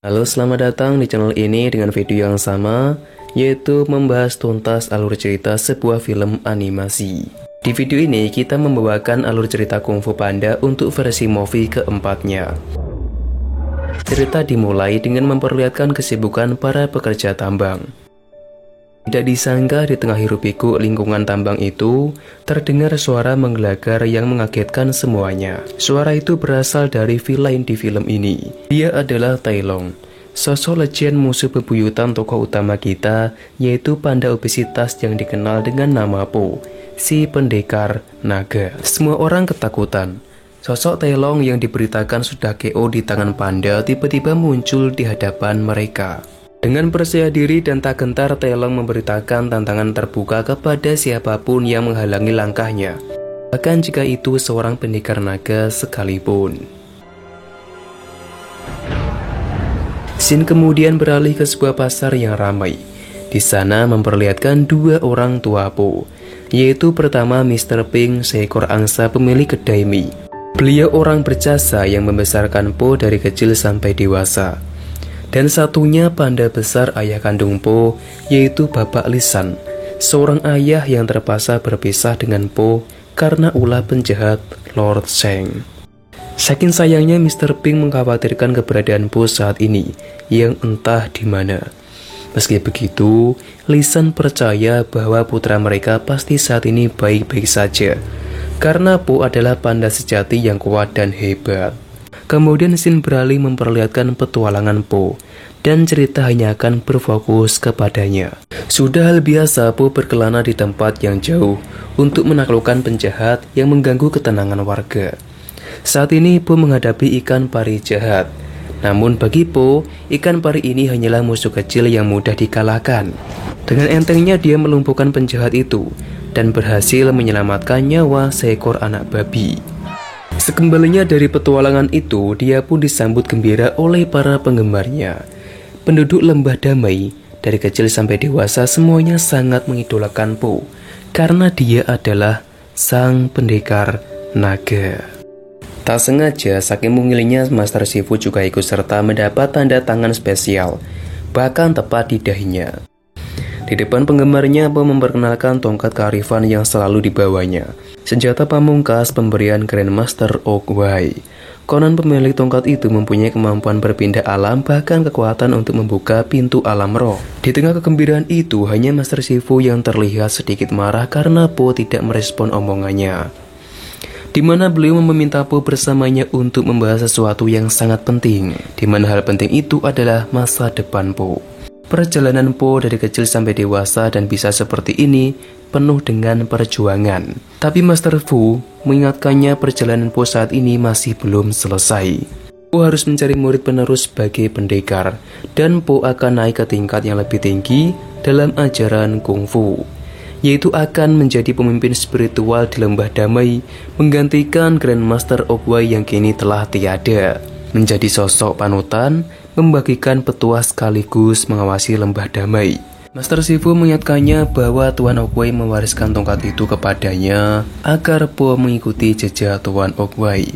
Halo, selamat datang di channel ini dengan video yang sama, yaitu membahas tuntas alur cerita sebuah film animasi. Di video ini kita membawakan alur cerita Kung Fu Panda untuk versi movie keempatnya. Cerita dimulai dengan memperlihatkan kesibukan para pekerja tambang. Tidak disangka di tengah hiruk-pikuk lingkungan tambang itu, terdengar suara menggelegar yang mengagetkan semuanya. Suara itu berasal dari villain di film ini. Dia adalah Tai Long, sosok legend musuh bebuyutan tokoh utama kita, yaitu panda obesitas yang dikenal dengan nama Po, si pendekar naga. Semua orang ketakutan. Sosok Tai Long yang diberitakan sudah KO di tangan panda tiba-tiba muncul di hadapan mereka. Dengan percaya diri dan tak gentar, Tai Long memberitakan tantangan terbuka kepada siapapun yang menghalangi langkahnya, bahkan jika itu seorang pendekar naga sekalipun. Scene kemudian beralih ke sebuah pasar yang ramai. Di sana memperlihatkan dua orang tua Po, yaitu pertama Mr. Pink, seekor angsa pemilik kedai mie. Beliau orang berjasa yang membesarkan Po dari kecil sampai dewasa. Dan satunya panda besar ayah kandung Po, yaitu Bapak Lisan, seorang ayah yang terpaksa berpisah dengan Po karena ulah penjahat Lord Sheng. Saking sayangnya Mr. Pink mengkhawatirkan keberadaan Po saat ini, yang entah di mana. Meski begitu, Lisan percaya bahwa putra mereka pasti saat ini baik-baik saja, karena Po adalah panda sejati yang kuat dan hebat. Kemudian scene beralih memperlihatkan petualangan Po, dan cerita hanya akan berfokus kepadanya. Sudah hal biasa Po berkelana di tempat yang jauh untuk menaklukkan penjahat yang mengganggu ketenangan warga. Saat ini Po menghadapi ikan pari jahat. Namun bagi Po, ikan pari ini hanyalah musuh kecil yang mudah dikalahkan. Dengan entengnya dia melumpuhkan penjahat itu dan berhasil menyelamatkan nyawa seekor anak babi. Sekembalinya dari petualangan itu, dia pun disambut gembira oleh para penggemarnya. Penduduk Lembah Damai, dari kecil sampai dewasa semuanya sangat mengidolakan Po, karena dia adalah sang pendekar naga. Tak sengaja, saking mungilnya Master Shifu juga ikut serta mendapat tanda tangan spesial, bahkan tepat di dahinya. Di depan penggemarnya, Po memperkenalkan tongkat kearifan yang selalu dibawanya, senjata pamungkas pemberian Grandmaster Oogway. Konon pemilik tongkat itu mempunyai kemampuan berpindah alam, bahkan kekuatan untuk membuka pintu alam roh. Di tengah kegembiraan itu, hanya Master Shifu yang terlihat sedikit marah karena Po tidak merespon omongannya, di mana beliau meminta Po bersamanya untuk membahas sesuatu yang sangat penting, di mana hal penting itu adalah masa depan Po. Perjalanan Po dari kecil sampai dewasa dan bisa seperti ini penuh dengan perjuangan. Tapi Master Fu mengingatkannya perjalanan Po saat ini masih belum selesai. Po harus mencari murid penerus sebagai pendekar, dan Po akan naik ke tingkat yang lebih tinggi dalam ajaran Kung Fu, yaitu akan menjadi pemimpin spiritual di Lembah Damai, menggantikan Grandmaster Oogway yang kini telah tiada, menjadi sosok panutan, membagikan petua sekaligus mengawasi Lembah Damai. Master Shifu mengingatkannya bahwa Tuan Oogway mewariskan tongkat itu kepadanya agar Po mengikuti jejak Tuan Oogway,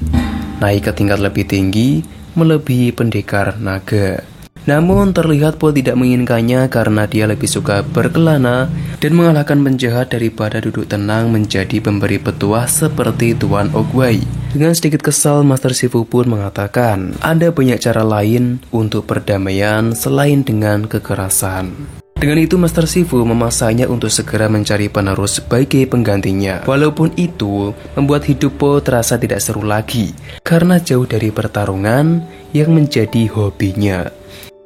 naik ke tingkat lebih tinggi, melebihi pendekar naga. Namun terlihat Po tidak menginginkannya karena dia lebih suka berkelana dan mengalahkan penjahat daripada duduk tenang menjadi pemberi petuah seperti Tuan Oogway. Dengan sedikit kesal, Master Shifu pun mengatakan ada banyak cara lain untuk perdamaian selain dengan kekerasan. Dengan itu Master Shifu memaksanya untuk segera mencari penerus sebagai penggantinya. Walaupun itu membuat hidup Po terasa tidak seru lagi, karena jauh dari pertarungan yang menjadi hobinya.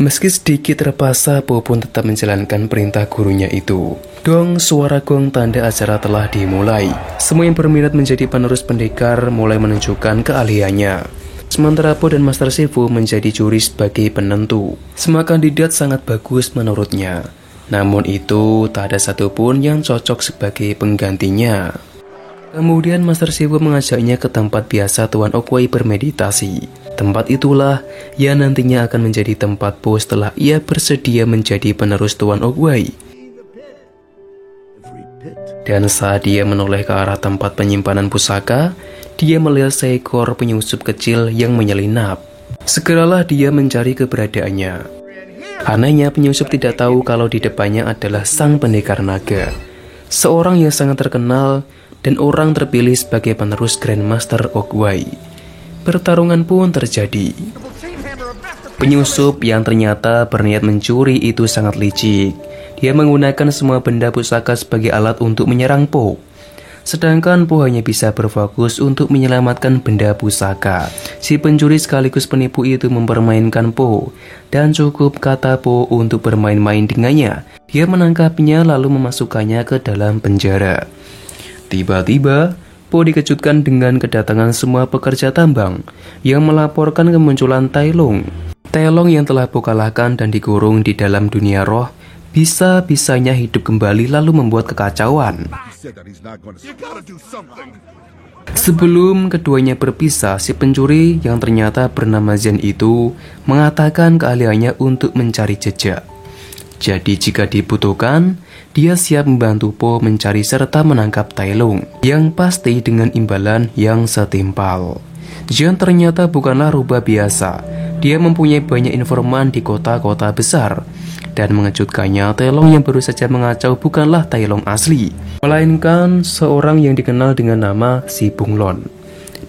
Meski sedikit terpaksa, Po pun tetap menjalankan perintah gurunya itu. Dong, suara gong tanda acara telah dimulai. Semua yang berminat menjadi penerus pendekar mulai menunjukkan keahliannya. Sementara Po dan Master Shifu menjadi juri sebagai penentu. Semua kandidat sangat bagus menurutnya. Namun itu tak ada satupun yang cocok sebagai penggantinya. Kemudian Master Shifu mengajaknya ke tempat biasa Tuan Oogway bermeditasi. Tempat itulah yang nantinya akan menjadi tempat Po setelah ia bersedia menjadi penerus Tuan Oogway. Dan saat dia menoleh ke arah tempat penyimpanan pusaka, dia melihat seekor penyusup kecil yang menyelinap. Segeralah dia mencari keberadaannya. Anehnya penyusup tidak tahu kalau di depannya adalah sang pendekar naga, seorang yang sangat terkenal dan orang terpilih sebagai penerus Grandmaster Oogway. Pertarungan pun terjadi. Penyusup yang ternyata berniat mencuri itu sangat licik. Dia menggunakan semua benda pusaka sebagai alat untuk menyerang Po. Sedangkan Po hanya bisa berfokus untuk menyelamatkan benda pusaka. Si pencuri sekaligus penipu itu mempermainkan Po, dan cukup kata Po untuk bermain-main dengannya. Dia menangkapnya lalu memasukkannya ke dalam penjara. Tiba-tiba Po dikejutkan dengan kedatangan semua pekerja tambang yang melaporkan kemunculan Tai Lung. Tai Lung yang telah Po kalahkan dan dikurung di dalam dunia roh bisa-bisanya hidup kembali lalu membuat kekacauan. Sebelum keduanya berpisah, si pencuri yang ternyata bernama Zen itu mengatakan keahliannya untuk mencari jejak. Jadi jika dibutuhkan, dia siap membantu Po mencari serta menangkap Tai Lung, yang pasti dengan imbalan yang setimpal. Zen ternyata bukanlah rubah biasa. Dia mempunyai banyak informan di kota-kota besar. Dan mengejutkannya, Tai Lung yang baru saja mengacau bukanlah Tai Lung asli, melainkan seorang yang dikenal dengan nama Si Bunglon.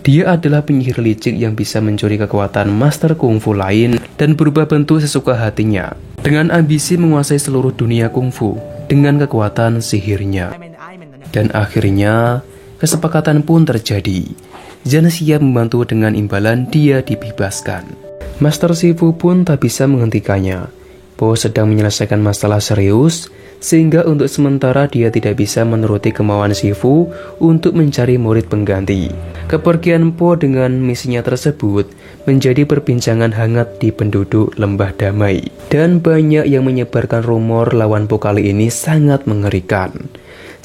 Dia adalah penyihir licik yang bisa mencuri kekuatan master kungfu lain dan berubah bentuk sesuka hatinya, dengan ambisi menguasai seluruh dunia kungfu dengan kekuatan sihirnya. Dan akhirnya, kesepakatan pun terjadi. Zen siap membantu dengan imbalan dia dibebaskan. Master Shifu pun tak bisa menghentikannya. Po sedang menyelesaikan masalah serius, sehingga untuk sementara dia tidak bisa menuruti kemauan Shifu untuk mencari murid pengganti. Kepergian Po dengan misinya tersebut menjadi perbincangan hangat di penduduk Lembah Damai, dan banyak yang menyebarkan rumor lawan Po kali ini sangat mengerikan.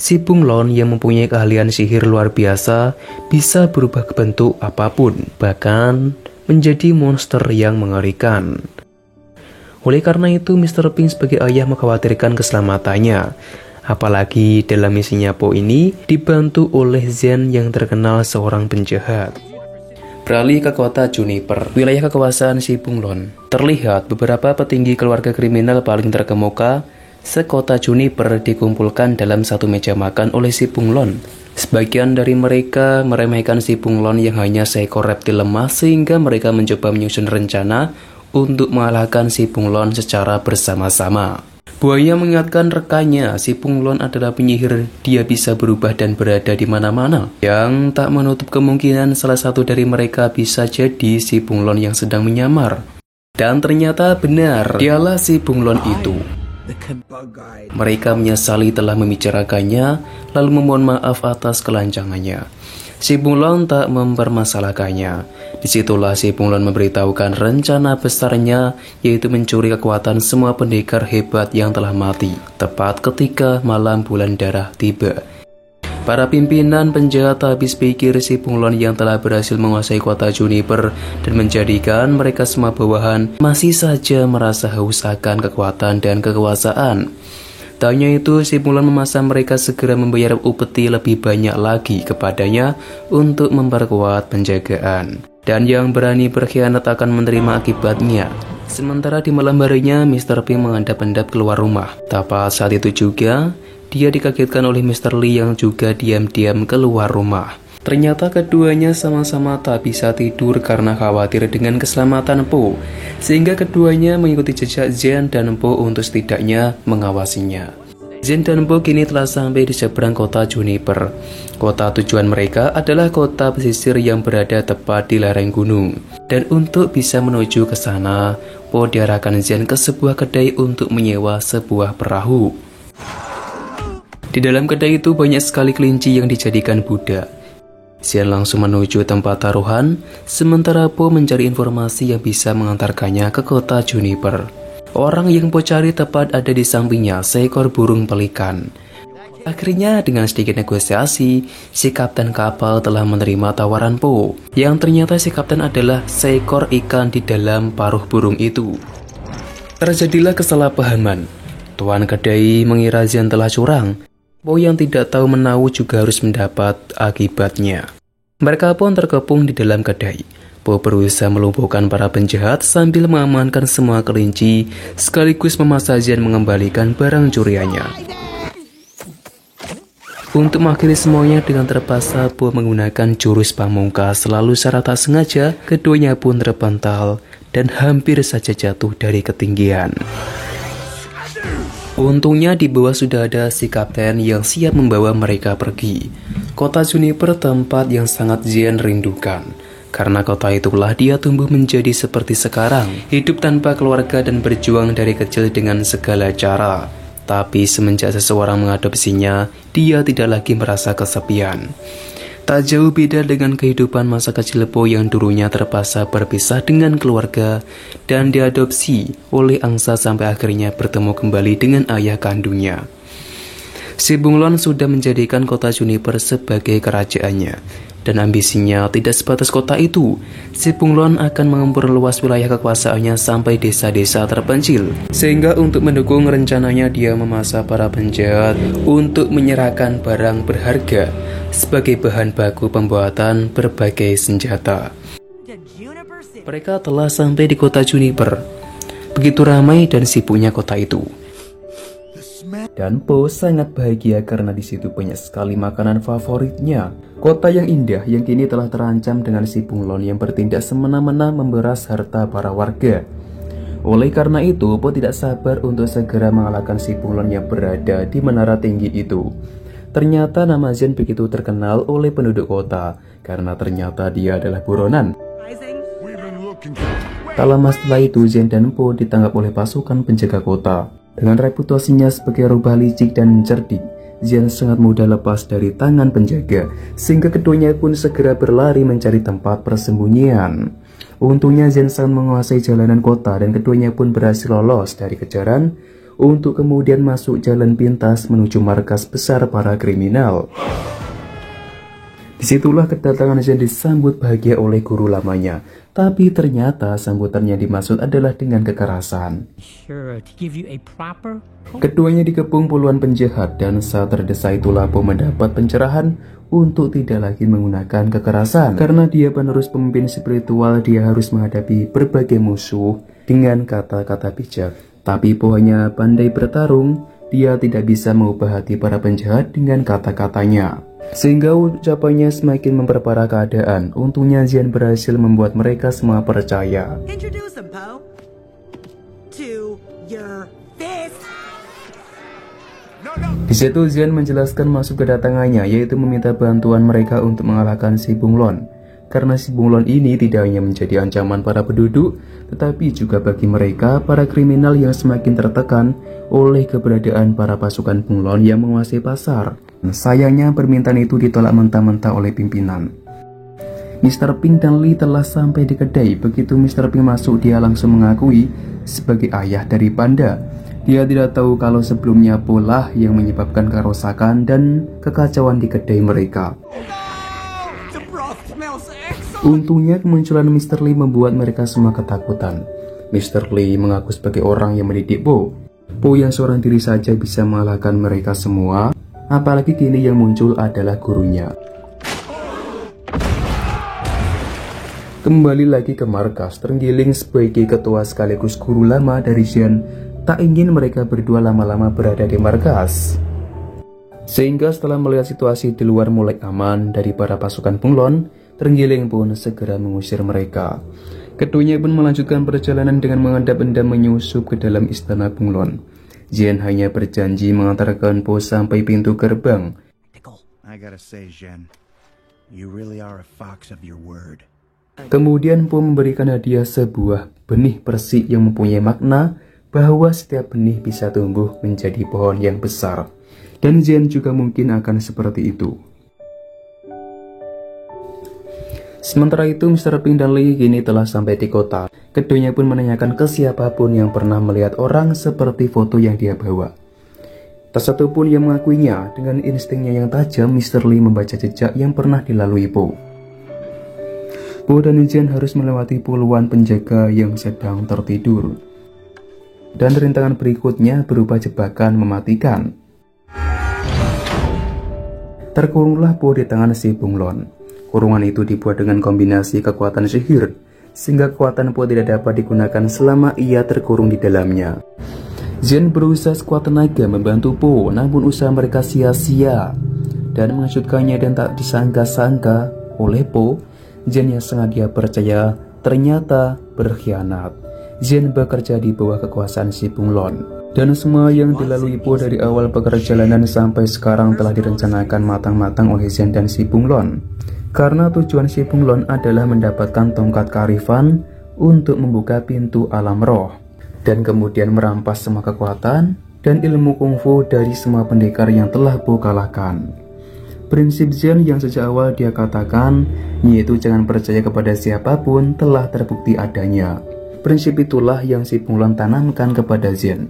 Si Bunglon yang mempunyai keahlian sihir luar biasa bisa berubah ke bentuk apapun, bahkan menjadi monster yang mengerikan. Oleh karena itu, Mr. Pink sebagai ayah mengkhawatirkan keselamatannya. Apalagi dalam misinya Po ini dibantu oleh Zen yang terkenal seorang penjahat. Beralih ke kota Juniper, wilayah kekuasaan Si Bunglon. Terlihat beberapa petinggi keluarga kriminal paling terkemuka sekota Juniper dikumpulkan dalam satu meja makan oleh Si Bunglon. Sebagian dari mereka meremehkan Si Bunglon yang hanya seekor reptil lemah, sehingga mereka mencoba menyusun rencana untuk mengalahkan Si Bunglon secara bersama-sama. Buaya mengingatkan rekannya, Si Bunglon adalah penyihir, dia bisa berubah dan berada di mana-mana. Yang tak menutup kemungkinan salah satu dari mereka bisa jadi Si Bunglon yang sedang menyamar. Dan ternyata benar, dialah Si Bunglon itu. Mereka menyesali telah membicarakannya, lalu memohon maaf atas kelancangannya. Si Bunglon tak mempermasalahkannya. Disitulah Si Bunglon memberitahukan rencana besarnya, yaitu mencuri kekuatan semua pendekar hebat yang telah mati, tepat ketika malam bulan darah tiba. Para pimpinan penjahat habis pikir Si Bunglon yang telah berhasil menguasai kota Juniper dan menjadikan mereka semua bawahan masih saja merasa haus akan kekuatan dan kekuasaan. Tak hanya itu, Si Bunglon memaksa mereka segera membayar upeti lebih banyak lagi kepadanya untuk memperkuat penjagaan. Dan yang berani berkhianat akan menerima akibatnya. Sementara di malam harinya, Mr. Pink mengendap-endap keluar rumah. Tepat saat itu juga, dia dikagetkan oleh Mr. Lee yang juga diam-diam keluar rumah. Ternyata keduanya sama-sama tak bisa tidur karena khawatir dengan keselamatan Po, sehingga keduanya mengikuti jejak Zen dan Po untuk setidaknya mengawasinya. Zen dan Po kini telah sampai di seberang kota Juniper. Kota tujuan mereka adalah kota pesisir yang berada tepat di lereng gunung. Dan untuk bisa menuju ke sana, Po diarahkan Zen ke sebuah kedai untuk menyewa sebuah perahu. Di dalam kedai itu banyak sekali kelinci yang dijadikan budak. Zen langsung menuju tempat taruhan, sementara Po mencari informasi yang bisa mengantarkannya ke kota Juniper. Orang yang Po cari tepat ada di sampingnya, seekor burung pelikan. Akhirnya dengan sedikit negosiasi, si kapten kapal telah menerima tawaran Po, yang ternyata si kapten adalah seekor ikan di dalam paruh burung itu. Terjadilah kesalahpahaman. Tuan kedai mengira Zen telah curang. Po yang tidak tahu menahu juga harus mendapat akibatnya. Mereka pun terkepung di dalam kedai. Po Po berusaha melumpuhkan para penjahat sambil mengamankan semua kelinci, sekaligus memaksa Zian mengembalikan barang curiannya. Untuk mengakhiri semuanya dengan terpaksa, Po menggunakan jurus pamungkas, lalu secara tak sengaja keduanya pun terpental dan hampir saja jatuh dari ketinggian. Untungnya di bawah sudah ada si kapten yang siap membawa mereka pergi. Kota Juniper, tempat yang sangat Zian rindukan. Karena kota itulah dia tumbuh menjadi seperti sekarang, hidup tanpa keluarga dan berjuang dari kecil dengan segala cara. Tapi semenjak seseorang mengadopsinya, dia tidak lagi merasa kesepian. Tak jauh beda dengan kehidupan masa kecil Po yang dulunya terpaksa berpisah dengan keluarga dan diadopsi oleh angsa sampai akhirnya bertemu kembali dengan ayah kandungnya. Si Bunglon sudah menjadikan kota Juniper sebagai kerajaannya, dan ambisinya tidak sebatas kota itu. Si Bunglon akan memperluas wilayah kekuasaannya sampai desa-desa terpencil, sehingga untuk mendukung rencananya dia memaksa para penjahat untuk menyerahkan barang berharga sebagai bahan baku pembuatan berbagai senjata. Mereka telah sampai di kota Juniper. Begitu ramai dan sibuknya kota itu. Dan Po sangat bahagia karena di situ banyak sekali makanan favoritnya. Kota yang indah yang kini telah terancam dengan si Bunglon yang bertindak semena-mena memeras harta para warga. Oleh karena itu, Po tidak sabar untuk segera mengalahkan si Bunglon yang berada di menara tinggi itu. Ternyata nama Zian begitu terkenal oleh penduduk kota karena ternyata dia adalah buronan. Tak lama setelah itu, Zian dan Po ditangkap oleh pasukan penjaga kota. Dengan reputasinya sebagai rubah licik dan cerdik, Zian sangat mudah lepas dari tangan penjaga, sehingga keduanya pun segera berlari mencari tempat persembunyian. Untungnya Zian sangat menguasai jalanan kota dan keduanya pun berhasil lolos dari kejaran untuk kemudian masuk jalan pintas menuju markas besar para kriminal. Disitulah kedatangan Zian disambut bahagia oleh guru lamanya, tapi ternyata sambutan yang dimaksud adalah dengan kekerasan. Keduanya dikepung puluhan penjahat dan saat terdesak itulah Po mendapat pencerahan untuk tidak lagi menggunakan kekerasan. Karena dia penerus pemimpin spiritual, dia harus menghadapi berbagai musuh dengan kata-kata bijak. Tapi Po hanya pandai bertarung, dia tidak bisa mengubah hati para penjahat dengan kata-katanya. Sehingga ucapannya semakin memperparah keadaan. Untungnya Zian berhasil membuat mereka semua percaya. Di situ Zian menjelaskan maksud kedatangannya, yaitu meminta bantuan mereka untuk mengalahkan si Bunglon. Karena si Bunglon ini tidak hanya menjadi ancaman para penduduk, tetapi juga bagi mereka, para kriminal yang semakin tertekan oleh keberadaan para pasukan Bunglon yang menguasai pasar. Sayangnya permintaan itu ditolak mentah-mentah oleh pimpinan. Mr. Pink dan Lee telah sampai di kedai. Begitu Mr. Pink masuk, dia langsung mengakui sebagai ayah dari Panda. Dia tidak tahu kalau sebelumnya pola yang menyebabkan kerusakan dan kekacauan di kedai mereka. Untungnya kemunculan Mr. Lee membuat mereka semua ketakutan. Mr. Lee mengaku sebagai orang yang mendidik Po. Po yang seorang diri saja bisa mengalahkan mereka semua, apalagi kini yang muncul adalah gurunya. Kembali lagi ke markas, terenggiling sebagai ketua sekaligus guru lama dari Zian tak ingin mereka berdua lama-lama berada di markas. Sehingga setelah melihat situasi di luar mulai aman dari para pasukan Bunglon, terenggiling pun segera mengusir mereka. Keduanya pun melanjutkan perjalanan dengan mengendap-endap menyusup ke dalam istana Bunglon. Zian hanya berjanji mengantarkan Po sampai pintu gerbang. Kemudian Po memberikan hadiah sebuah benih persik yang mempunyai makna bahwa setiap benih bisa tumbuh menjadi pohon yang besar. Dan Zian juga mungkin akan seperti itu. Sementara itu Mr. Pink dan Lee kini telah sampai di kota. Keduanya pun menanyakan ke siapapun yang pernah melihat orang seperti foto yang dia bawa. Tak satu pun yang mengakuinya. Dengan instingnya yang tajam, Mr. Lee membaca jejak yang pernah dilalui Po. Po dan Zian harus melewati puluhan penjaga yang sedang tertidur. Dan rintangan berikutnya berupa jebakan mematikan. Terkurunglah Po di tangan si Bunglon. Kurungan itu dibuat dengan kombinasi kekuatan sihir, sehingga kekuatan Po tidak dapat digunakan selama ia terkurung di dalamnya. Zhen berusaha sekuat tenaga membantu Po, namun usaha mereka sia-sia. Dan mengejutkannya dan tak disangka-sangka oleh Po, Zhen yang sangat dia percaya ternyata berkhianat. Zhen bekerja di bawah kekuasaan Si Bunglon. Dan semua yang dilalui Po dari awal perjalanan sampai sekarang telah direncanakan matang-matang oleh Zhen dan Si Bunglon. Karena tujuan Si Bunglon adalah mendapatkan tongkat kearifan untuk membuka pintu alam roh, dan kemudian merampas semua kekuatan dan ilmu kungfu dari semua pendekar yang telah Po kalahkan. Prinsip Zhen yang sejak awal dia katakan, yaitu jangan percaya kepada siapapun, telah terbukti adanya. Prinsip itulah yang Si Bunglon tanamkan kepada Zhen.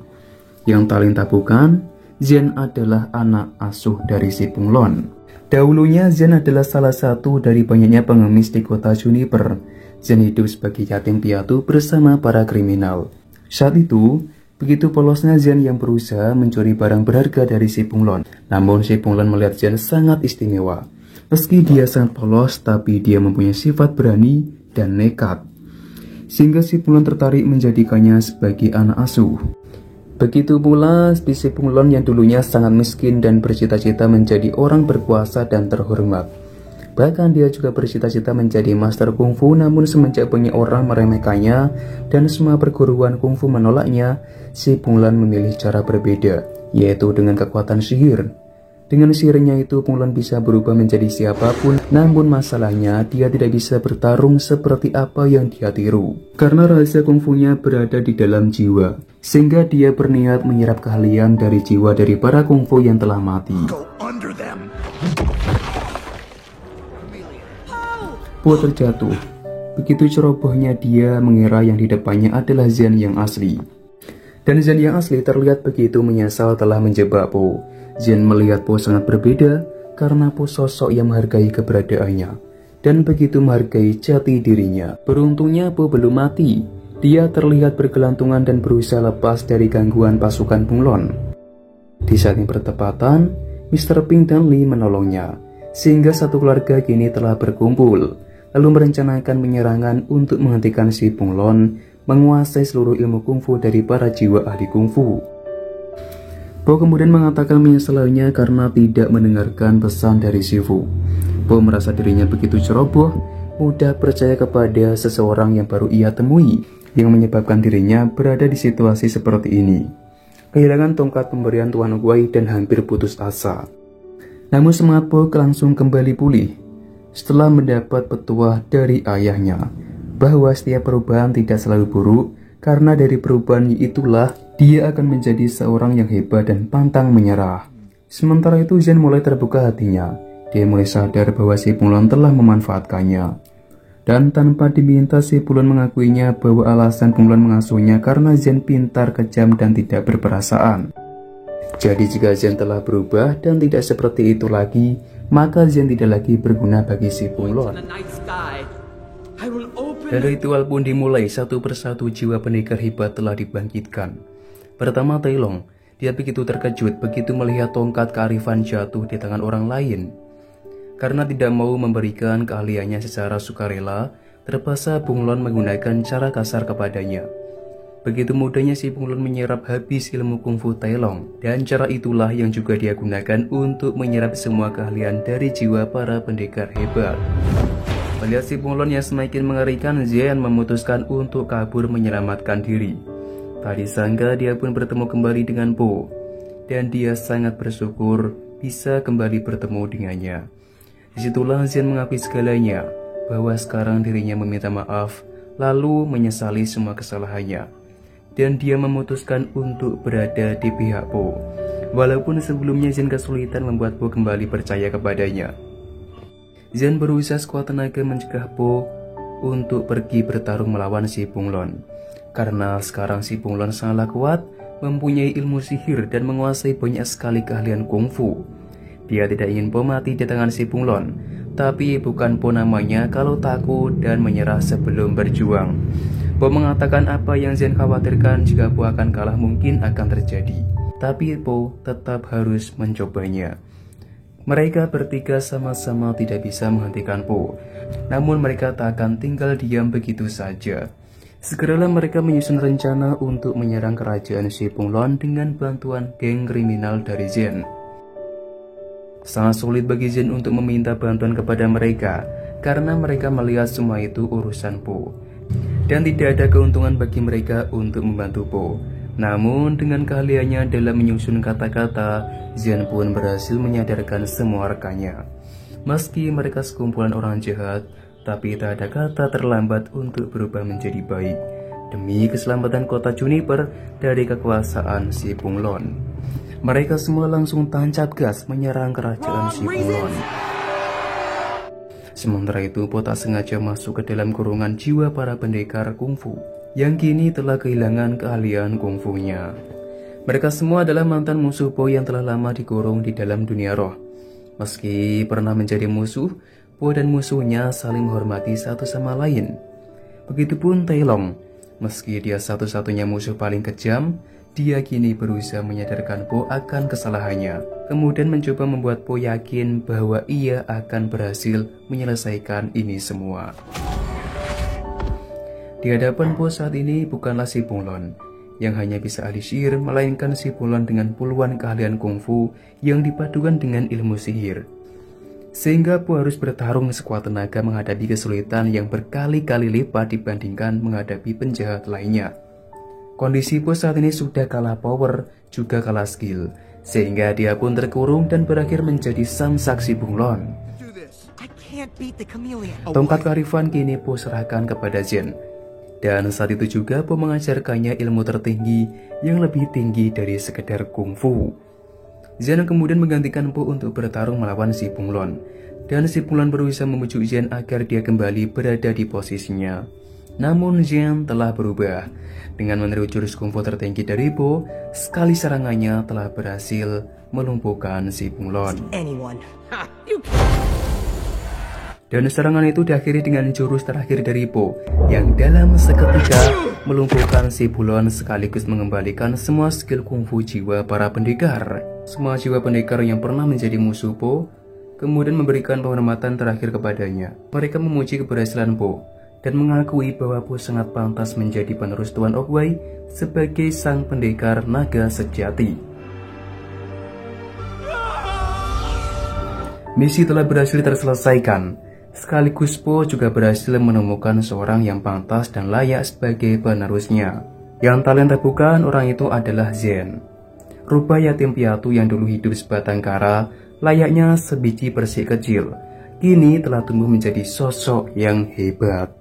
Yang paling tak bukan, Zhen adalah anak asuh dari Si Bunglon. Dahulunya Zhen adalah salah satu dari banyaknya pengemis di kota Juniper. Zhen hidup sebagai yatim piatu bersama para kriminal. Saat itu, begitu polosnya Zhen yang berusaha mencuri barang berharga dari Si Bunglon. Namun Si Bunglon melihat Zhen sangat istimewa. Meski dia sangat polos, tapi dia mempunyai sifat berani dan nekat, sehingga Si Bunglon tertarik menjadikannya sebagai anak asuh. Begitu pula di Si Bunglon yang dulunya sangat miskin dan bercita-cita menjadi orang berkuasa dan terhormat. Bahkan dia juga bercita-cita menjadi master kungfu, namun semenjak banyak orang meremehkannya dan semua perguruan kungfu menolaknya, Si Bunglon memilih cara berbeda, yaitu dengan kekuatan sihir. Dengan sihirnya itu Bunglon bisa berubah menjadi siapapun, namun masalahnya dia tidak bisa bertarung seperti apa yang dia tiru. Karena rahasia kungfunya berada di dalam jiwa, sehingga dia berniat menyerap keahlian dari jiwa dari para kungfu yang telah mati. Po terjatuh. Begitu cerobohnya dia mengira yang di depannya adalah Zhen yang asli. Dan Zhen yang asli terlihat begitu menyesal telah menjebak Po. Zhen melihat Po sangat berbeda karena Po sosok yang menghargai keberadaannya dan begitu menghargai jati dirinya. Beruntungnya Po belum mati. Dia terlihat bergelantungan dan berusaha lepas dari gangguan pasukan Bunglon. Di saat yang bertepatan, Mr. Ping dan Li menolongnya, sehingga satu keluarga kini telah berkumpul, lalu merencanakan penyerangan untuk menghentikan Si Bunglon menguasai seluruh ilmu kungfu dari para jiwa ahli kungfu. Po kemudian mengatakan menyesalnya karena tidak mendengarkan pesan dari Sifu. Po merasa dirinya begitu ceroboh, mudah percaya kepada seseorang yang baru ia temui, yang menyebabkan dirinya berada di situasi seperti ini. Kehilangan tongkat pemberian Tuan Guai dan hampir putus asa. Namun semangat Po langsung kembali pulih setelah mendapat petuah dari ayahnya bahwa setiap perubahan tidak selalu buruk, karena dari perubahan itulah dia akan menjadi seorang yang hebat dan pantang menyerah. Sementara itu Zhen mulai terbuka hatinya. Dia mulai sadar bahwa Si Bunglon telah memanfaatkannya. Dan tanpa diminta Si Bunglon mengakuinya bahwa alasan Bunglon mengasuhnya karena Zhen pintar, kejam, dan tidak berperasaan. Jadi jika Zhen telah berubah dan tidak seperti itu lagi, maka Zhen tidak lagi berguna bagi Si Bunglon. Dan ritual pun dimulai. Satu persatu jiwa pendekar hebat telah dibangkitkan. Pertama Tai Long. Dia begitu terkejut begitu melihat tongkat kearifan jatuh di tangan orang lain. Karena tidak mau memberikan keahliannya secara sukarela, terpaksa Bunglon menggunakan cara kasar kepadanya. Begitu mudahnya Si Bunglon menyerap habis ilmu kungfu Tai Long, dan cara itulah yang juga dia gunakan untuk menyerap semua keahlian dari jiwa para pendekar hebat. Melihat Si Bunglon yang semakin mengerikan, Zhen memutuskan untuk kabur menyelamatkan diri. Tadi sangka dia pun bertemu kembali dengan Po, dan dia sangat bersyukur bisa kembali bertemu dengannya. Disitulah Zhen mengakui segalanya, bahwa sekarang dirinya meminta maaf, lalu menyesali semua kesalahannya. Dan dia memutuskan untuk berada di pihak Po, walaupun sebelumnya Zhen kesulitan membuat Po kembali percaya kepadanya. Zhen berusaha sekuat tenaga mencegah Po untuk pergi bertarung melawan Si Bunglon. Karena sekarang Si Bunglon sangatlah kuat, mempunyai ilmu sihir dan menguasai banyak sekali keahlian kungfu. Dia tidak ingin Po mati di tangan Si Bunglon, tapi bukan Po namanya kalau takut dan menyerah sebelum berjuang. Po mengatakan apa yang Zhen khawatirkan jika Po akan kalah mungkin akan terjadi, tapi Po tetap harus mencobanya. Mereka bertiga sama-sama tidak bisa menghentikan Po. Namun mereka tak akan tinggal diam begitu saja. Segeralah mereka menyusun rencana untuk menyerang kerajaan Si Bunglon dengan bantuan geng kriminal dari Zen. Sangat sulit bagi Zen untuk meminta bantuan kepada mereka karena mereka melihat semua itu urusan Po. Dan tidak ada keuntungan bagi mereka untuk membantu Po. Namun dengan keahliannya dalam menyusun kata-kata, Zen pun berhasil menyadarkan semua rekannya. Meski mereka sekumpulan orang jahat, tapi tak ada kata terlambat untuk berubah menjadi baik demi keselamatan kota Juniper dari kekuasaan Si Bunglon. Mereka semua langsung tancap gas menyerang kerajaan Si Bunglon. Sementara itu, Po tak sengaja masuk ke dalam kurungan jiwa para pendekar kungfu yang kini telah kehilangan keahlian kungfunya. Mereka semua adalah mantan musuh Po yang telah lama dikurung di dalam dunia roh. Meski pernah menjadi musuh, Po dan musuhnya saling menghormati satu sama lain. Begitupun Tai Long, meski dia satu-satunya musuh paling kejam, dia kini berusaha menyadarkan Po akan kesalahannya, kemudian mencoba membuat Po yakin bahwa ia akan berhasil menyelesaikan ini semua. Di hadapan Po saat ini bukanlah Si Bunglon yang hanya bisa ahli sihir, melainkan Si Bunglon dengan puluhan keahlian kungfu yang dipadukan dengan ilmu sihir. Sehingga Po harus bertarung sekuat tenaga menghadapi kesulitan yang berkali-kali lipat dibandingkan menghadapi penjahat lainnya. Kondisi Po saat ini sudah kalah power, juga kalah skill, sehingga dia pun terkurung dan berakhir menjadi samsak Si Bunglon. Tongkat kearifan kini Po serahkan kepada Zen. Dan saat itu juga Po mengajarkannya ilmu tertinggi yang lebih tinggi dari sekedar kungfu. Zen kemudian menggantikan Po untuk bertarung melawan Si Bunglon. Dan Si Bunglon berusaha membujuk Zen agar dia kembali berada di posisinya. Namun Zen telah berubah. Dengan meniru jurus kungfu tertinggi dari Po, sekali serangannya telah berhasil melumpuhkan Si Bunglon. Dan serangan itu diakhiri dengan jurus terakhir dari Po yang dalam seketika melumpuhkan Si Bunglon sekaligus mengembalikan semua skill kungfu jiwa para pendekar. Semua jiwa pendekar yang pernah menjadi musuh Po kemudian memberikan penghormatan terakhir kepadanya. Mereka memuji keberhasilan Po dan mengakui bahwa Po sangat pantas menjadi penerus Tuan Oogway sebagai sang pendekar naga sejati. Misi telah berhasil terselesaikan. Sekaligus Po juga berhasil menemukan seorang yang pantas dan layak sebagai penerusnya. Yang talenta bukan orang itu adalah Zen. Rubah yatim piatu yang dulu hidup sebatang kara, layaknya sebiji persik kecil, kini telah tumbuh menjadi sosok yang hebat.